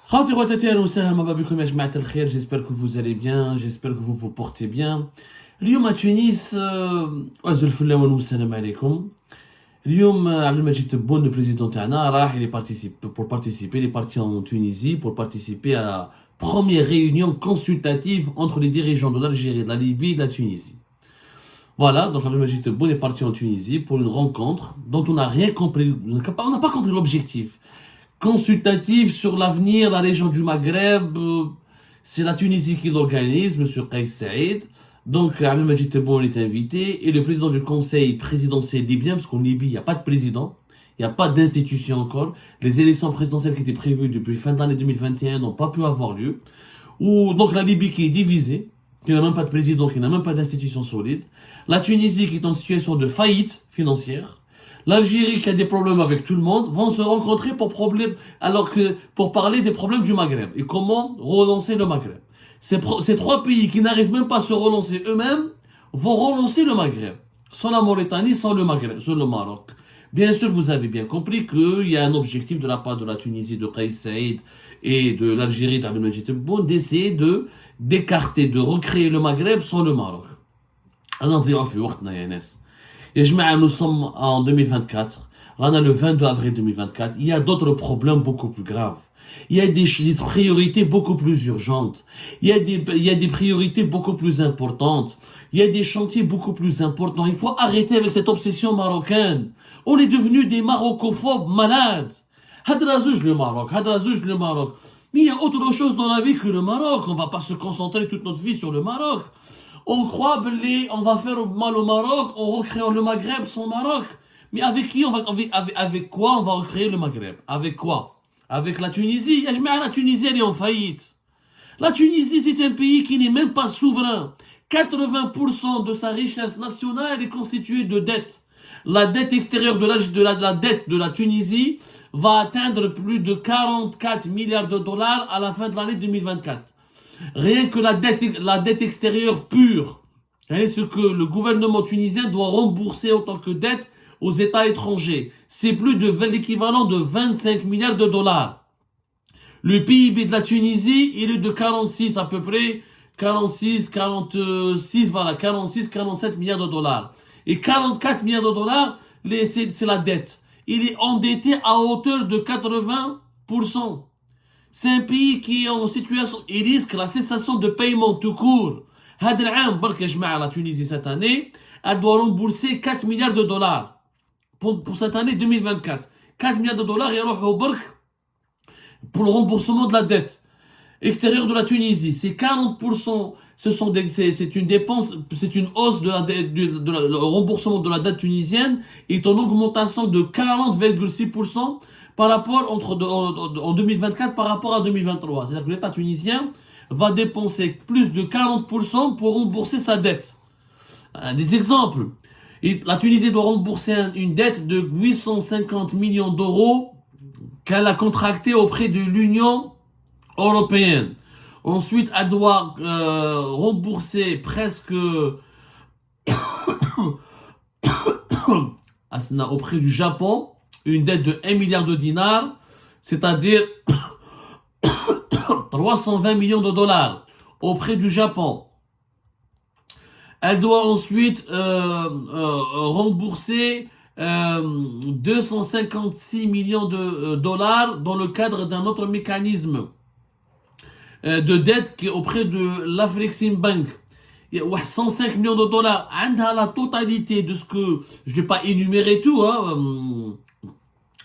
Khawti wa tati, ahlan wa sahlan, ma babikoum ya jma'at al-khair. J'espère que vous allez bien, j'espère que vous vous portez bien. اليوم à Tunis, أزل فلا والسلام عليكم. اليوم عبد المجيد تبون le président تاعنا راح il est parti en Tunisie pour participer à la première réunion consultative entre les dirigeants de l'Algérie, de la Libye et de la Tunisie. Voilà, donc Abdel Majid Tebboune est parti en Tunisie pour une rencontre dont on n'a rien compris, on n'a pas compris l'objectif. Consultative sur l'avenir, la région du Maghreb, c'est la Tunisie qui l'organise, M. Kais Saïd. Donc Abdel Majid Tebboune est invité et le président du conseil présidentiel libyen, parce qu'en Libye, il n'y a pas de président, il n'y a pas d'institution encore. Les élections présidentielles qui étaient prévues depuis fin d'année 2021 n'ont pas pu avoir lieu. Donc la Libye qui est divisée, qui n'a même pas de président, qui n'a même pas d'institution solide. La Tunisie qui est en situation de faillite financière. L'Algérie qui a des problèmes avec tout le monde vont se rencontrer pour parler des problèmes du Maghreb et comment relancer le Maghreb. Ces trois pays qui n'arrivent même pas à se relancer eux-mêmes vont relancer le Maghreb. Sans la Mauritanie, sans le Maghreb, sans le Maroc. Bien sûr, vous avez bien compris qu'il y a un objectif de la part de la Tunisie, de Kais Saïd et de l'Algérie, d'Abdel Majid Tebboune, d'essayer d'écarter, de recréer le Maghreb sans le Maroc. Nous sommes en 2024. On a le 22 avril 2024. Il y a d'autres problèmes beaucoup plus graves. Il y a des priorités beaucoup plus urgentes. Il y a des priorités beaucoup plus importantes. Il y a des chantiers beaucoup plus importants. Il faut arrêter avec cette obsession marocaine. On est devenus des marocophobes malades. Hadrazouj le Maroc, hadrazouj le Maroc. Mais il y a autre chose dans la vie que le Maroc. On ne va pas se concentrer toute notre vie sur le Maroc. On croit on va faire mal au Maroc en recréant le Maghreb sans Maroc. Mais avec qui avec quoi on va recréer le Maghreb? Avec quoi? Avec la Tunisie? La Tunisie elle est en faillite. La Tunisie c'est un pays qui n'est même pas souverain. 80% de sa richesse nationale est constituée de dettes. La dette extérieure la dette de la Tunisie va atteindre plus de 44 milliards de dollars à la fin de l'année 2024. Rien que la dette extérieure pure, c'est ce que le gouvernement tunisien doit rembourser en tant que dette aux États étrangers. C'est plus de l'équivalent de 25 milliards de dollars. Le PIB de la Tunisie, il est de 46 à peu près, 46, 47 milliards de dollars. Et 44 milliards de dollars, c'est la dette. Il est endetté à hauteur de 80%. C'est un pays qui est en situation, il risque la cessation de paiement tout court. La Tunisie cette année, elle doit rembourser 4 milliards de dollars pour cette année 2024. 4 milliards de dollars pour le remboursement de la dette extérieure de la Tunisie. C'est 40%, c'est une dépense, c'est une hausse le remboursement de la dette tunisienne est en augmentation de 40,6% par rapport en 2024 par rapport à 2023. C'est-à-dire que l'État tunisien va dépenser plus de 40% pour rembourser sa dette. Des exemples. La Tunisie doit rembourser une dette de 850 millions d'euros qu'elle a contractée auprès de l'Union européenne. Ensuite, elle doit rembourser presque auprès du Japon une dette de 1 milliard de dinars, c'est-à-dire 320 millions de dollars auprès du Japon. Elle doit ensuite rembourser 256 millions de dollars dans le cadre d'un autre mécanisme de dette qui est auprès de l'Afreximbank. 105 millions de dollars. La totalité de ce que je ne vais pas énumérer tout,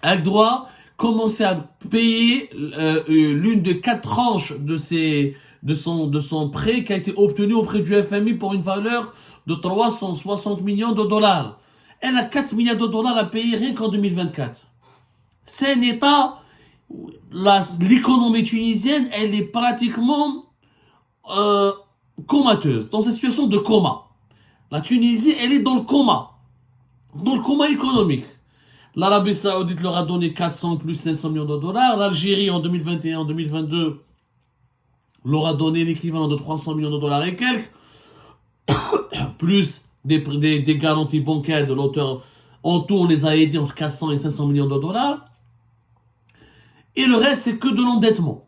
elle doit commencer à payer l'une des 4 tranches de son prêt qui a été obtenu auprès du FMI pour une valeur de 360 millions de dollars. Elle a 4 milliards de dollars à payer rien qu'en 2024. C'est un État, l'économie tunisienne, elle est pratiquement comateuse, dans cette situation de coma. La Tunisie, elle est dans le coma économique. L'Arabie Saoudite leur a donné 400 plus 500 millions de dollars. L'Algérie en 2021, en 2022 leur a donné l'équivalent de 300 millions de dollars et quelques, plus des garanties bancaires de l'auteur. En tout, on les a aidés entre 400 et 500 millions de dollars. Et le reste, c'est que de l'endettement.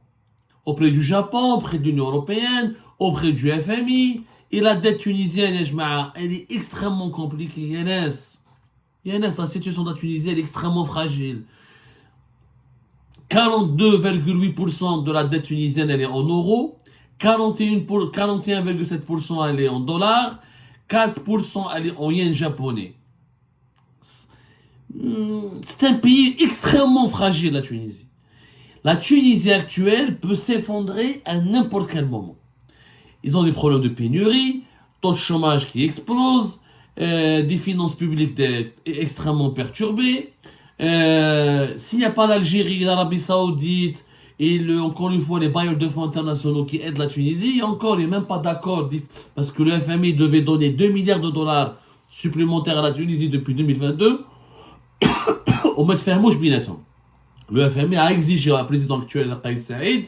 auprès du Japon, auprès de l'Union européenne, auprès du FMI. Et la dette tunisienne, elle est extrêmement compliquée. Yanes, la situation de la Tunisie, elle est extrêmement fragile. 42,8% de la dette tunisienne, elle est en euros. 41,7% elle est en dollars. 4% elle est en yens japonais. C'est un pays extrêmement fragile, la Tunisie. La Tunisie actuelle peut s'effondrer à n'importe quel moment. Ils ont des problèmes de pénurie, taux de chômage qui explose, des finances publiques extrêmement perturbées. S'il n'y a pas l'Algérie, l'Arabie Saoudite et encore une fois les bailleurs de fonds internationaux qui aident la Tunisie, il n'y a même pas d'accord parce que le FMI devait donner 2 milliards de dollars supplémentaires à la Tunisie depuis 2022. Au mois de fermouche binatom. Le FMI a exigé au président actuel Kais Saïd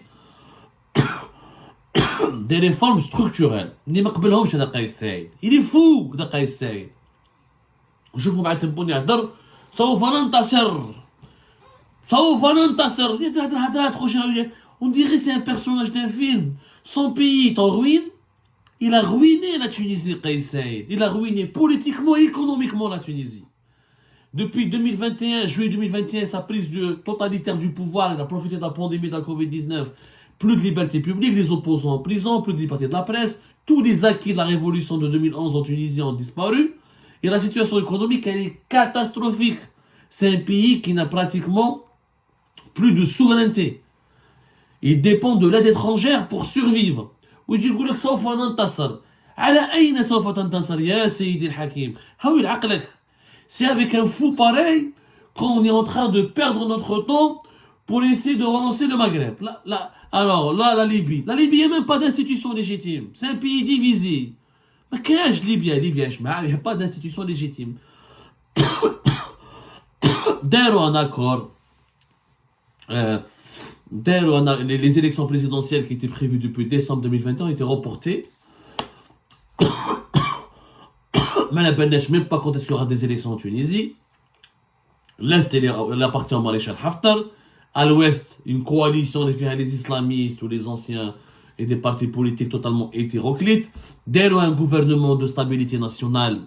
des réformes structurelles. Il est fou de Kais Saïd. Je vous mets un bon yadar. On dirait que c'est un personnage d'un film. Son pays est en ruine. Il a ruiné la Tunisie, Kais Saïd. Il a ruiné politiquement et économiquement la Tunisie. Depuis 2021, juillet 2021, sa prise totalitaire du pouvoir, il a profité de la pandémie de la Covid-19. Plus de liberté publique, les opposants en prison, plus de liberté de la presse. Tous les acquis de la révolution de 2011 en Tunisie ont disparu. Et la situation économique, elle est catastrophique. C'est un pays qui n'a pratiquement plus de souveraineté. Il dépend de l'aide étrangère pour survivre. ويجي لك سوف ننتصر. على أين سوف تنتصر يا سيدي الحكيم؟ حول عقلك. C'est avec un fou pareil qu'on est en train de perdre notre temps pour essayer de relancer le Maghreb. La Libye. La Libye, il n'y a même pas d'institution légitime. C'est un pays divisé. Mais qu'est-ce que Libye, il n'y a pas d'institution légitime. Un accord. Les élections présidentielles qui étaient prévues depuis décembre 2021 ont été reportées. Mais la Benèche, même pas quand est-ce qu'il y aura des élections en Tunisie. L'Est, elle appartient au maréchal Haftar. À l'Ouest, une coalition des islamistes ou les anciens et des partis politiques totalement hétéroclites. Derrière un gouvernement de stabilité nationale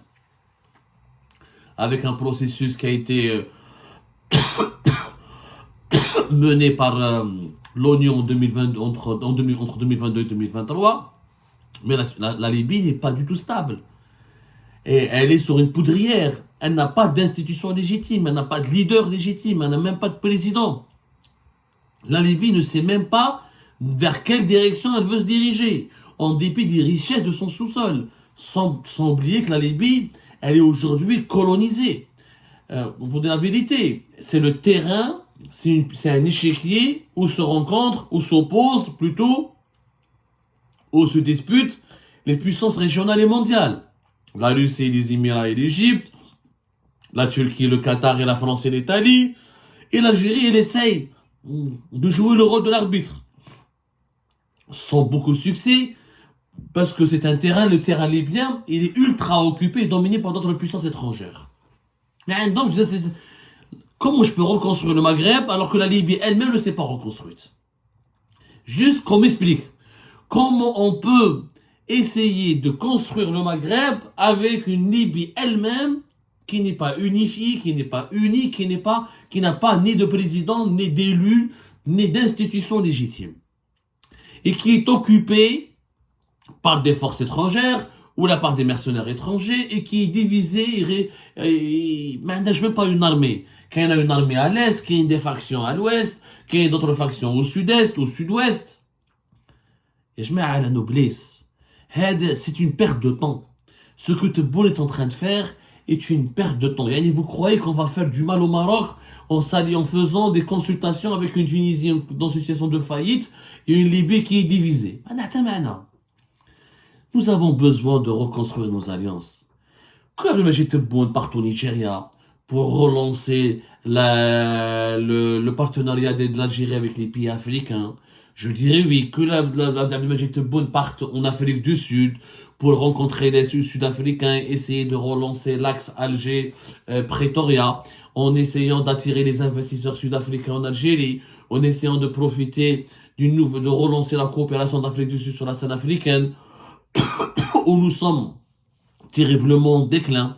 avec un processus qui a été mené par l'ONU entre 2022 et 2023. Mais la Libye n'est pas du tout stable. Et elle est sur une poudrière. Elle n'a pas d'institution légitime, elle n'a pas de leader légitime, elle n'a même pas de président. La Libye ne sait même pas vers quelle direction elle veut se diriger, en dépit des richesses de son sous-sol. Sans oublier que la Libye, elle est aujourd'hui colonisée. Vous dites la vérité, c'est le terrain, c'est un échiquier où se rencontrent, où s'opposent plutôt, où se disputent les puissances régionales et mondiales. La Russie, les Émirats et l'Égypte, la Turquie, le Qatar et la France et l'Italie, et l'Algérie, elle essaye de jouer le rôle de l'arbitre. Sans beaucoup de succès, parce que c'est le terrain libyen, il est ultra occupé et dominé par d'autres puissances étrangères. Mais donc, comment je peux reconstruire le Maghreb alors que la Libye elle-même ne s'est pas reconstruite? Juste qu'on m'explique. Comment on peut essayer de construire le Maghreb avec une Libye elle-même qui n'est pas unifiée, qui n'est pas unie, qui n'a pas ni de président, ni d'élu, ni d'institution légitime. Et qui est occupée par des forces étrangères ou la part des mercenaires étrangers et qui est divisée, mais même pas une armée. Qu'il y a une armée à l'est, qu'il y a des factions à l'ouest, qu'il y a d'autres factions au sud-est, au sud-ouest. Et je mets à la noblesse. C'est une perte de temps. Ce que Tebboune est en train de faire est une perte de temps. Et vous croyez qu'on va faire du mal au Maroc en faisant des consultations avec une Tunisie dans une situation de faillite et une Libye qui est divisée? Nous avons besoin de reconstruire nos alliances. Comme Majid Tebboune part au Nigeria pour relancer le partenariat de l'Algérie avec les pays africains. Je dirais oui, que Majid Tebboune parte en Afrique du Sud pour rencontrer les Sud-Africains, essayer de relancer l'axe Alger-Pretoria, en essayant d'attirer les investisseurs sud-africains en Algérie, en essayant de profiter de relancer la coopération d'Afrique du Sud sur la scène africaine, où nous sommes terriblement en déclin,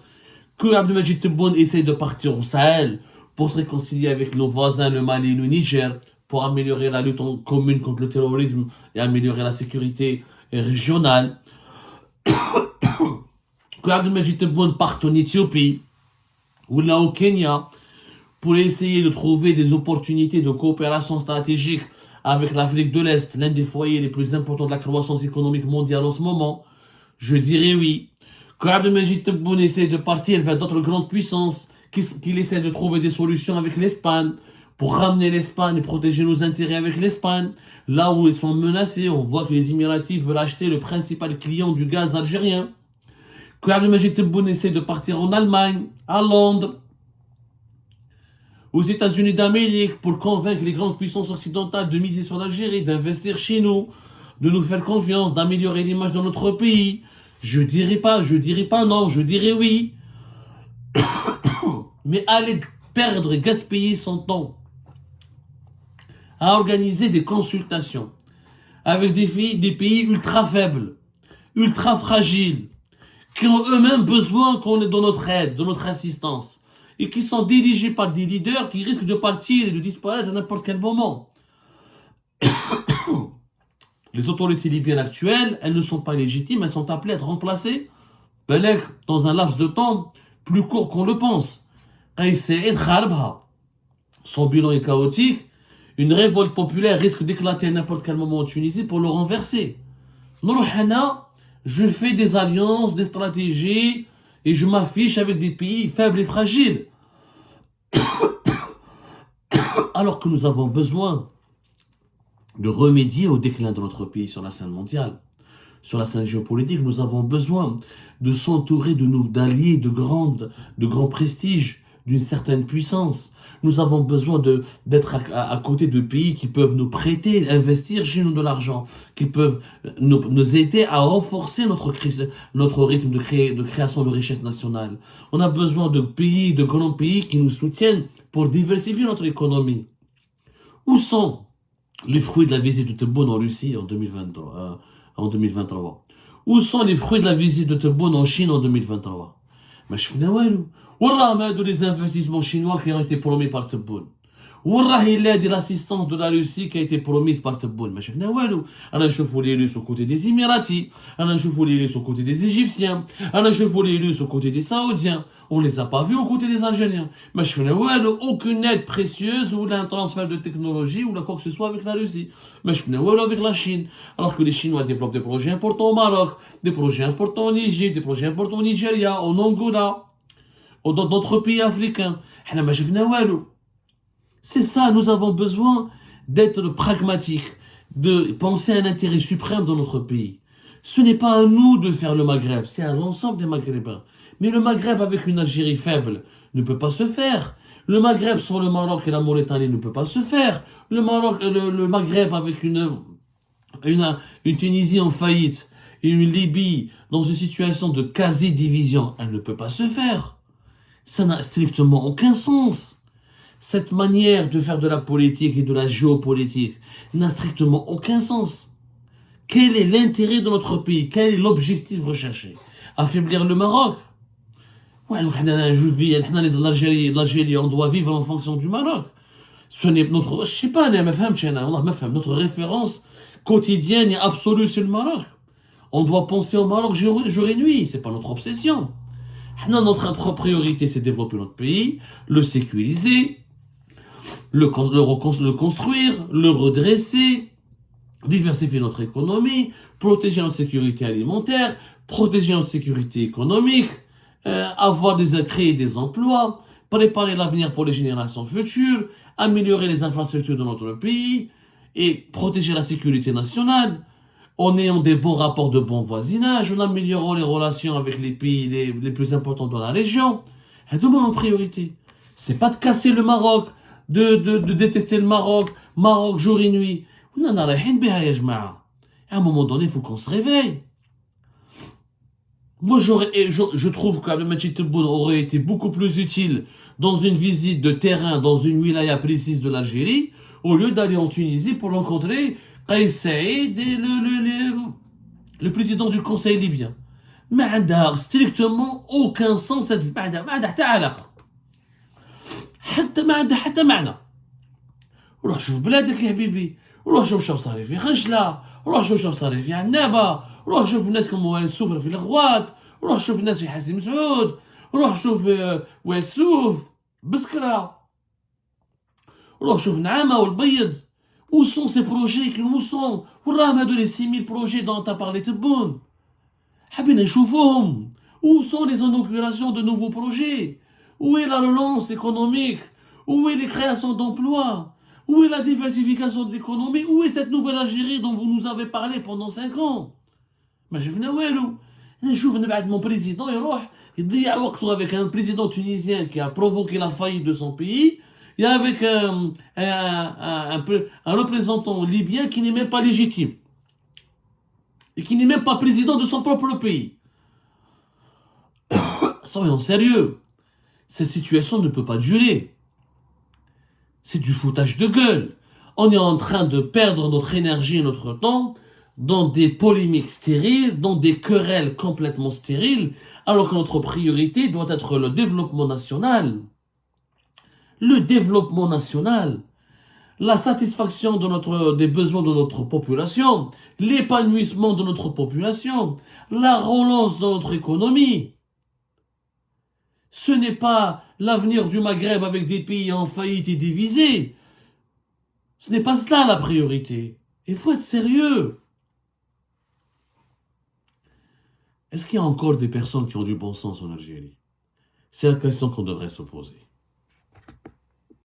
que Abdelmadjid Tebboune essaye de partir au Sahel pour se réconcilier avec nos voisins, le Mali et le Niger, pour améliorer la lutte commune contre le terrorisme et améliorer la sécurité régionale, que Abdelmadjid Tebboune parte en Éthiopie ou là au Kenya pour essayer de trouver des opportunités de coopération stratégique avec l'Afrique de l'Est, l'un des foyers les plus importants de la croissance économique mondiale en ce moment, je dirais oui. Que Abdelmadjid Tebboune essaie de partir vers d'autres grandes puissances, qu'il essaie de trouver des solutions avec l'Espagne, pour ramener l'Espagne et protéger nos intérêts avec l'Espagne. Là où ils sont menacés, on voit que les Émiratis veulent acheter le principal client du gaz algérien. Que Abdelmadjid Tebboune essaie de partir en Allemagne, à Londres, aux États-Unis d'Amérique, pour convaincre les grandes puissances occidentales de miser sur l'Algérie, d'investir chez nous, de nous faire confiance, d'améliorer l'image de notre pays. Je dirais pas non, je dirais oui. Mais aller perdre et gaspiller son temps à organiser des consultations avec des pays ultra faibles, ultra fragiles, qui ont eux-mêmes besoin qu'on ait de notre aide, de notre assistance, et qui sont dirigés par des leaders qui risquent de partir et de disparaître à n'importe quel moment. Les autorités libyennes actuelles, elles ne sont pas légitimes, elles sont appelées à être remplacées dans un laps de temps plus court qu'on le pense. Son bilan est chaotique. Une révolte populaire risque d'éclater à n'importe quel moment en Tunisie pour le renverser. Non, je fais des alliances, des stratégies, et je m'affiche avec des pays faibles et fragiles. Alors que nous avons besoin de remédier au déclin de notre pays sur la scène mondiale, sur la scène géopolitique, nous avons besoin de s'entourer d'alliés de grand prestige, d'une certaine puissance. Nous avons besoin d'être à côté de pays qui peuvent nous prêter, investir chez nous de l'argent, qui peuvent nous aider à renforcer notre rythme de création de richesse nationale. On a besoin de grands pays qui nous soutiennent pour diversifier notre économie. Où sont les fruits de la visite de Tebboune en Russie en 2023? Où sont les fruits de la visite de Tebboune en Chine en 2023? Les investissements chinois qui ont été promis par Tebboune. L'aide et l'assistance de la Russie qui a été promise par Tebboune. On a chauffé les Russes aux côtés des Émiratis, on a chauffé les Russes aux côtés des Égyptiens, on a chauffé les Russes aux côtés des Saoudiens. On les a pas vus aux côtés des Algériens. Aucune aide précieuse ou un transfert de technologie ou quoi que ce soit avec la Russie. Avec la Chine. Alors que les Chinois développent des projets importants au Maroc, des projets importants en Égypte, des projets importants au Nigeria, en Angola, ou dans d'autres pays africains. C'est ça, nous avons besoin d'être pragmatiques, de penser à un intérêt suprême dans notre pays. Ce n'est pas à nous de faire le Maghreb, c'est à l'ensemble des Maghrébins. Mais le Maghreb avec une Algérie faible ne peut pas se faire. Le Maghreb sans le Maroc et la Mauritanie ne peut pas se faire. Le Maghreb avec une Tunisie en faillite et une Libye dans une situation de quasi-division, elle ne peut pas se faire. Ça n'a strictement aucun sens. Cette manière de faire de la politique et de la géopolitique n'a strictement aucun sens. Quel est l'intérêt de notre pays? Quel est l'objectif recherché? Affaiblir le Maroc? L'Algérie, on doit vivre en fonction du Maroc. Ce n'est notre, je sais pas, notre référence quotidienne et absolue sur le Maroc. On doit penser au Maroc jour et nuit, c'est pas notre obsession. Notre priorité, c'est développer notre pays, le sécuriser, le construire, le redresser, diversifier notre économie, protéger notre sécurité alimentaire, protéger notre sécurité économique, créer des emplois, préparer l'avenir pour les générations futures, améliorer les infrastructures de notre pays et protéger la sécurité nationale en ayant des bons rapports de bon voisinage, en améliorant les relations avec les pays les plus importants de la région. C'est tout en priorité. C'est pas de casser le Maroc, de détester le Maroc jour et nuit. À un moment donné, il faut qu'on se réveille. Moi, je trouve qu'Abdelmadjid Tebboune aurait été beaucoup plus utile dans une visite de terrain, dans une wilaya précise de l'Algérie, au lieu d'aller en Tunisie pour rencontrer Kais Saïd est le président du conseil libyen. ما عندها strictement aucun sens cette ما عندها حتى علاقة. حتى ما عندها حتى معنى. روح شوف بلادك يا حبيبي، روح شوف شو صار في خنشلة، روح شوف شو صار في عنابة، روح شوف الناس كم السفر في الغوات، روح شوف الناس في حسين مسعود، روح شوف واسوف بسكرة، روح شوف نعامة والبيض. Où sont ces projets qui nous sont؟ وراهم هادو لي 6000 projets dont t'as parlé تبون. حابين نشوفوهم. Où sont les inaugurations de nouveaux projets? Où est la relance économique? Où est les créations d'emplois? Où est la diversification de l'économie? Où est cette nouvelle Algérie dont vous nous avez parlé pendant 5 ans? ما شفنا والو. نشوف نبعد mon président يروح يضيع وقته avec un président tunisien qui a provoqué la faillite de son pays et avec un représentant libyen qui n'est même pas légitime et qui n'est même pas président de son propre pays. Soyons sérieux, cette situation ne peut pas durer. C'est du foutage de gueule. On est en train de perdre notre énergie et notre temps dans des polémiques stériles, dans des querelles complètement stériles, alors que notre priorité doit être le développement national. Le développement national, la satisfaction des besoins de notre population, l'épanouissement de notre population, la relance de notre économie. Ce n'est pas l'avenir du Maghreb avec des pays en faillite et divisés. Ce n'est pas cela la priorité. Il faut être sérieux. Est-ce qu'il y a encore des personnes qui ont du bon sens en Algérie? C'est la question qu'on devrait se poser.